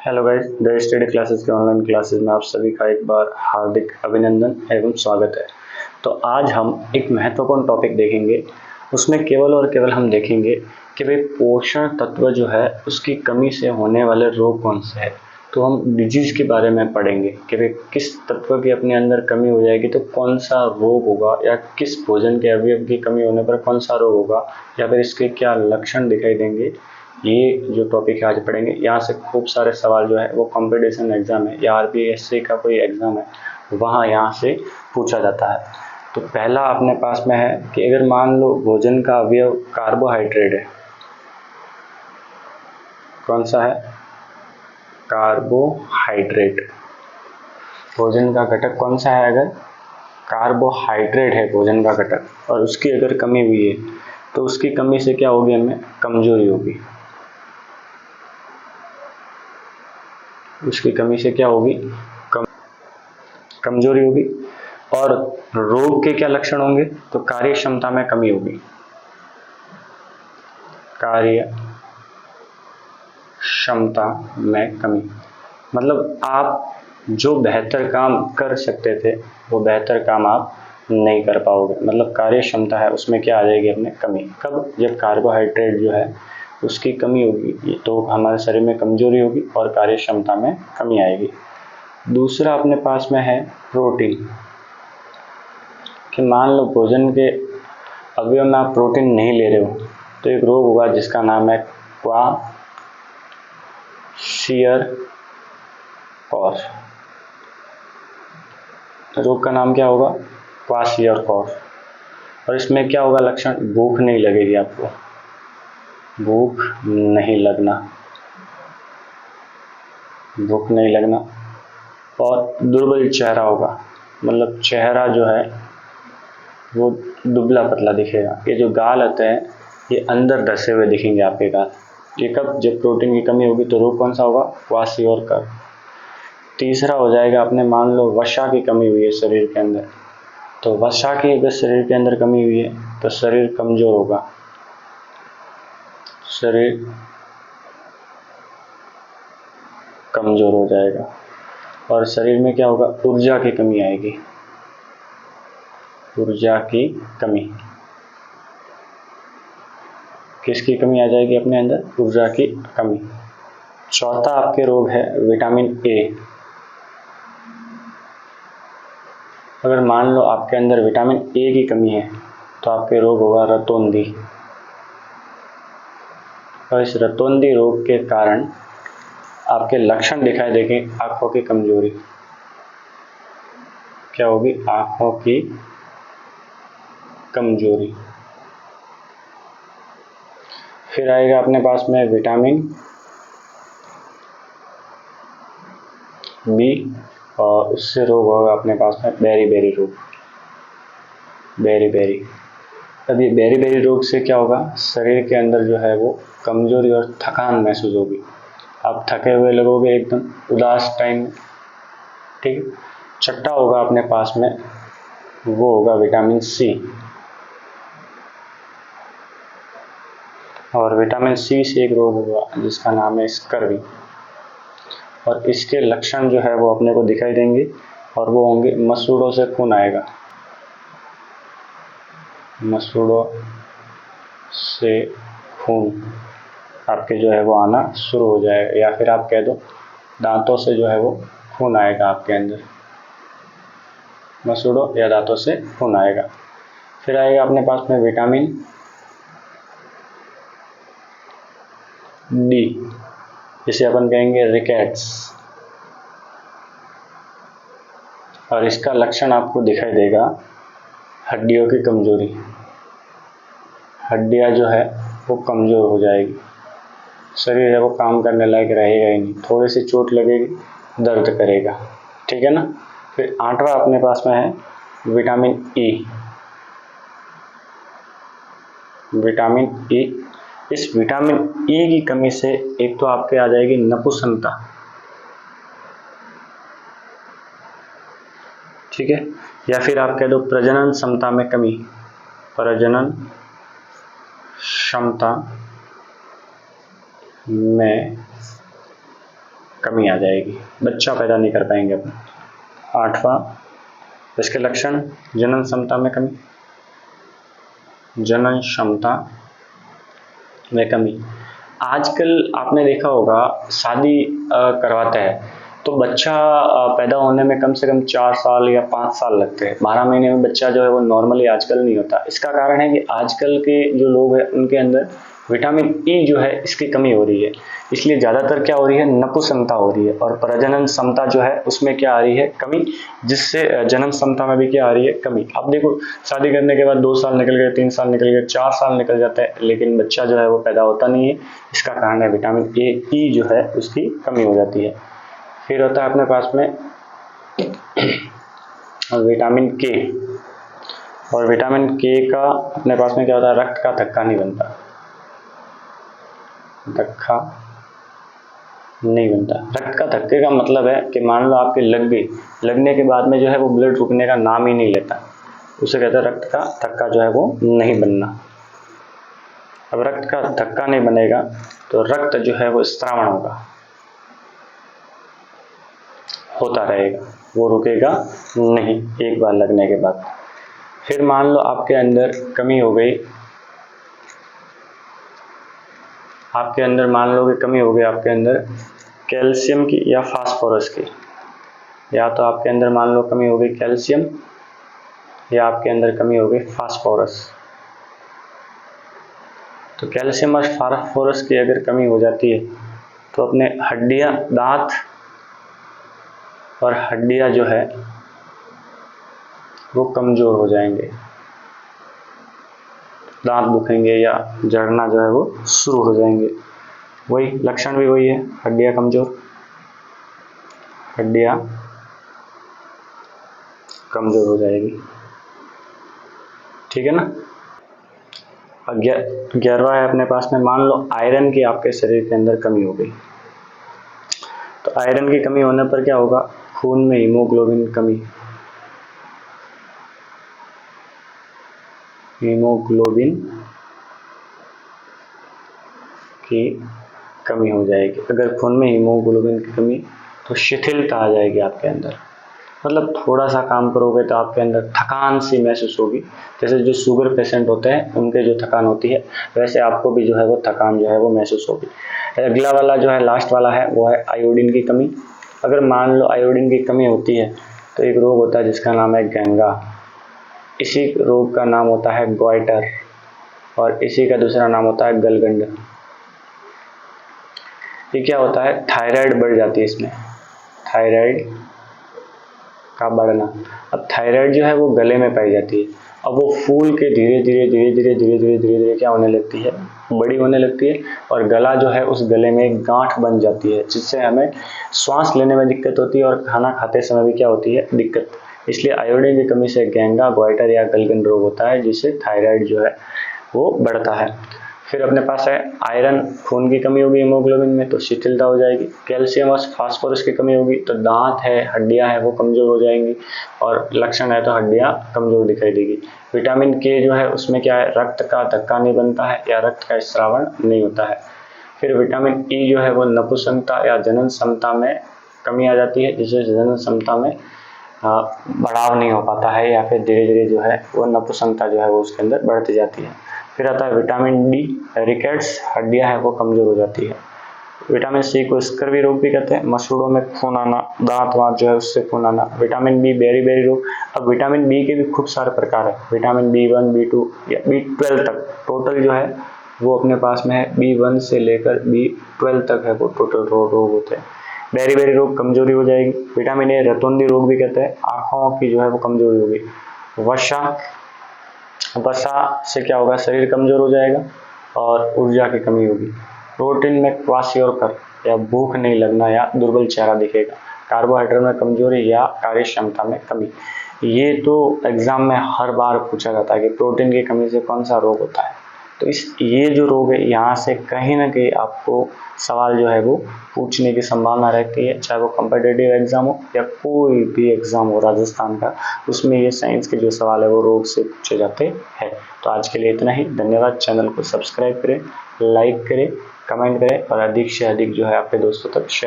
Hello guys, the study classes के online classes में आप सभी का एक बार हार्दिक अभिनंदन एवं स्वागत है। तो आज हम एक महत्वपूर्ण टॉपिक देखेंगे। उसमें केवल और केवल हम देखेंगे कि भाई पोषण तत्व जो है उसकी कमी से होने वाले रोग कौन से हैं। तो हम डिजीज के बारे में पढ़ेंगे कि भाई किस तत्व की अपने अंदर कमी हो जाएगी तो कौन सा रोग होगा, या किस भोजन के अवयव की कमी होने पर कौन सा रोग होगा, या फिर इसके क्या लक्षण दिखाई देंगे। ये जो टॉपिक है आज पढ़ेंगे। यहाँ से खूब सारे सवाल जो है वो कंपटीशन एग्जाम है या आरपीएससी का कोई एग्जाम है वहाँ यहाँ से पूछा जाता है। तो पहला अपने पास में है कि अगर मान लो भोजन का अवयव कार्बोहाइड्रेट है, कौन सा है? कार्बोहाइड्रेट। भोजन का घटक कौन सा है? अगर कार्बोहाइड्रेट है भोजन का घटक और उसकी अगर कमी हुई है तो उसकी कमी से क्या होगी? हमें कमजोरी होगी। उसकी कमी से क्या होगी? कमजोरी होगी। और रोग के क्या लक्षण होंगे? तो कार्य क्षमता में कमी होगी। कार्य क्षमता में कमी मतलब आप जो बेहतर काम कर सकते थे वो बेहतर काम आप नहीं कर पाओगे। मतलब कार्य क्षमता है उसमें क्या आ जाएगी? अपने कमी। कब? जब कार्बोहाइड्रेट जो है उसकी कमी होगी तो हमारे शरीर में कमजोरी होगी और कार्य क्षमता में कमी आएगी। दूसरा अपने पास में है प्रोटीन। कि मान लो भोजन के अवयव में आप प्रोटीन नहीं ले रहे हो तो एक रोग होगा जिसका नाम है क्वाशियरकॉस। रोग का नाम क्या होगा? क्वाशियरकॉस। और इसमें क्या होगा लक्षण? भूख नहीं लगेगी आपको, भूख नहीं लगना, भूख नहीं लगना। और दुर्बल चेहरा होगा, मतलब चेहरा जो है वो दुबला पतला दिखेगा। ये जो गाल होते हैं ये अंदर धसे हुए दिखेंगे आपके गाल। ये कब? जब प्रोटीन की कमी होगी। तो रोग कौन सा होगा? क्वाशियरकॉस। तीसरा हो जाएगा अपने मान लो वसा की कमी हुई है शरीर के अंदर, तो वसा की अगर शरीर के अंदर कमी हुई है तो शरीर कमजोर होगा, शरीर कमजोर हो जाएगा। और शरीर में क्या होगा? ऊर्जा की कमी आएगी, ऊर्जा की कमी। किसकी कमी आ जाएगी अपने अंदर? ऊर्जा की कमी। चौथा आपके रोग है विटामिन ए। अगर मान लो आपके अंदर विटामिन ए की कमी है तो आपके रोग होगा रतौंधी। और इस रतौंधी रोग के कारण आपके लक्षण दिखाई देंगे आंखों की कमजोरी। क्या होगी? आंखों की कमजोरी। फिर आएगा अपने पास में विटामिन बी और उससे रोग होगा अपने पास में बेरी रोग। बेरी। अब ये बेरी रोग से क्या होगा? शरीर के अंदर जो है वो कमजोरी और थकान महसूस होगी। आप थके हुए लगोगे, एकदम उदास टाइम। ठीक है। छठा होगा अपने पास में वो होगा विटामिन सी। और विटामिन सी से एक रोग होगा जिसका नाम है स्कर्वी। और इसके लक्षण जो है वो अपने को दिखाई देंगे और वो होंगे मसूड़ों से खून आएगा, मसूड़ों से खून आपके जो है वो आना शुरू हो जाएगा। या फिर आप कह दो दांतों से जो है वो खून आएगा आपके अंदर, मसूड़ों या दांतों से खून आएगा। फिर आएगा अपने पास में विटामिन डी, जिसे अपन कहेंगे रिकेट्स। और इसका लक्षण आपको दिखाई देगा हड्डियों की कमजोरी। हड्डियां जो है वो कमजोर हो जाएगी, शरीर है वो काम करने लायक रहेगा ही नहीं, थोड़ी सी चोट लगेगी दर्द करेगा। ठीक है ना। फिर आठवां अपने पास में है विटामिन ई। विटामिन ई, इस विटामिन ई की कमी से एक तो आपके आ जाएगी नपुंसकता। ठीक है। या फिर आप कह दो प्रजनन क्षमता में कमी, प्रजनन क्षमता में कमी आ जाएगी, बच्चा पैदा नहीं कर पाएंगे अपन। 8वां, इसके लक्षण, जनन क्षमता में कमी, जनन क्षमता में कमी। आजकल आपने देखा होगा शादी करवाते हैं तो बच्चा पैदा होने में कम से कम 4 साल या 5 साल लगते हैं। 12 महीने में बच्चा जो है वो नॉर्मली आजकल नहीं होता। इसका कारण है कि आजकल के जो लोग हैं उनके अंदर विटामिन ई जो है इसकी कमी हो रही है, इसलिए ज़्यादातर क्या हो रही है, नपुंसकता हो रही है। और प्रजनन क्षमता जो है उसमें क्या आ रही है, कमी, जिससे जनन क्षमता में भी क्या आ रही है, कमी। अब देखो शादी करने के बाद 2 साल निकल गए, 3 साल निकल गए, 4 साल निकल जाते हैं, लेकिन बच्चा जो है वो पैदा होता नहीं है। इसका कारण है विटामिन ई जो है उसकी कमी हो जाती है। फिर होता है अपने पास में विटामिन के, और विटामिन के का अपने पास में क्या होता है, रक्त का थक्का नहीं बनता, थक्का नहीं बनता। रक्त का थक्के का मतलब है कि मान लो आपके लग गई, लगने के बाद में जो है वो ब्लड रुकने का नाम ही नहीं लेता, उसे कहते हैं रक्त का थक्का जो है वो नहीं बनना। अब रक्त का थक्का नहीं बनेगा तो रक्त जो है वो स्त्रावण होता रहेगा, वो रुकेगा नहीं एक बार लगने के बाद। फिर मान लो आपके अंदर कमी हो गई, आपके अंदर मान लो कि कमी हो गई आपके अंदर कैल्शियम की या फास्फोरस की, या तो आपके अंदर मान लो कमी हो गई कैल्शियम या आपके अंदर कमी हो गई फास्फोरस। तो कैल्शियम और फास्फोरस की अगर कमी हो जाती है तो अपने हड्डियां, दांत और हड्डियां जो है वो कमजोर हो जाएंगे, दांत दुखेंगे या जड़ना जो है वो शुरू हो जाएंगे। वही लक्षण भी वही है, हड्डियां कमजोर, हड्डियां कमजोर हो जाएगी, ठीक है ना। 11वां है अपने पास में, मान लो आयरन की आपके शरीर के अंदर कमी हो गई। तो आयरन की कमी होने पर क्या होगा, खून में हीमोग्लोबिन कमी, हीमोग्लोबिन की कमी हो जाएगी। अगर खून में हीमोग्लोबिन की कमी तो शिथिलता आ जाएगी आपके अंदर, मतलब थोड़ा सा काम करोगे तो आपके अंदर थकान सी महसूस होगी। जैसे जो शुगर पेशेंट होते हैं उनके जो थकान होती है, वैसे आपको भी जो है वो थकान जो है वो महसूस होगी। अगला वाला जो है, लास्ट वाला है, वो है आयोडीन की कमी। अगर मान लो आयोडीन की कमी होती है तो एक रोग होता है जिसका नाम है गैंगा, इसी रोग का नाम होता है ग्वाइटर, और इसी का दूसरा नाम होता है गलगंड। ये क्या होता है, थायराइड बढ़ जाती है इसमें, थायराइड का बढ़ना। अब थायराइड जो है वो गले में पाई जाती है, अब वो फूल के धीरे धीरे क्या होने लगती है, बड़ी होने लगती है, और गला जो है उस गले में एक गांठ बन जाती है, जिससे हमें श्वास लेने में दिक्कत होती है और खाना खाते समय भी क्या होती है, दिक्कत। इसलिए आयोडीन की कमी से गैंगा, ग्वाइटर या गलगंड रोग होता है, जिससे थायराइड जो है वो बढ़ता है। फिर अपने पास है आयरन, खून की कमी होगी हीमोग्लोबिन में तो शिथिलता हो जाएगी। कैल्शियम और फास्फोरस की कमी होगी तो दांत है, हड्डियां है वो कमजोर हो जाएंगी, और लक्षण है तो हड्डियां कमजोर दिखाई देगी। विटामिन के जो है उसमें क्या है, रक्त का धक्का नहीं बनता है या रक्त का स्रावण नहीं होता है। फिर विटामिन ई जो है वो नपुंसकता या जनन क्षमता में कमी आ जाती है, जिससे जनन क्षमता में बढ़ाव नहीं हो पाता है, या फिर धीरे धीरे जो है वो नपुंसकता जो है वो उसके अंदर बढ़ती जाती है। फिर आता है विटामिन डी, रिकेट्स, हड्डियां है वो कमजोर हो जाती है। विटामिन सी को स्कर्वी रोग भी कहते हैं, मसूड़ों में खून आना, दांत वांत जो है उससे खून आना। विटामिन बी, बेरी रोग। अब विटामिन बी के भी खूब सारे प्रकार है, विटामिन B1, B2 या B12 तक टोटल जो है वो अपने पास में है, B1 से लेकर B12 तक है वो टोटल रोग होते हैं। बेरी रोग, कमजोरी हो जाएगी। विटामिन ए, रतौंधी रोग भी कहते हैं, आंखों की जो है वो कमजोरी होगी। वसा से क्या होगा, शरीर कमजोर हो जाएगा और ऊर्जा की कमी होगी। प्रोटीन में क्वासियोकर या भूख नहीं लगना या दुर्बल चेहरा दिखेगा। कार्बोहाइड्रेट में कमजोरी या कार्य क्षमता में कमी। ये तो एग्जाम में हर बार पूछा जाता है कि प्रोटीन की कमी से कौन सा रोग होता है। तो ये जो रोग है, यहाँ से कहीं ना कहीं आपको सवाल जो है वो पूछने की संभावना रहती है, चाहे वो कॉम्पिटिटिव एग्जाम हो या कोई भी एग्जाम हो राजस्थान का, उसमें ये साइंस के जो सवाल है वो रोग से पूछे जाते हैं। तो आज के लिए इतना ही, धन्यवाद। चैनल को सब्सक्राइब करें, लाइक करें, कमेंट करें और अधिक से अधिक जो है आपके दोस्तों तक शेयर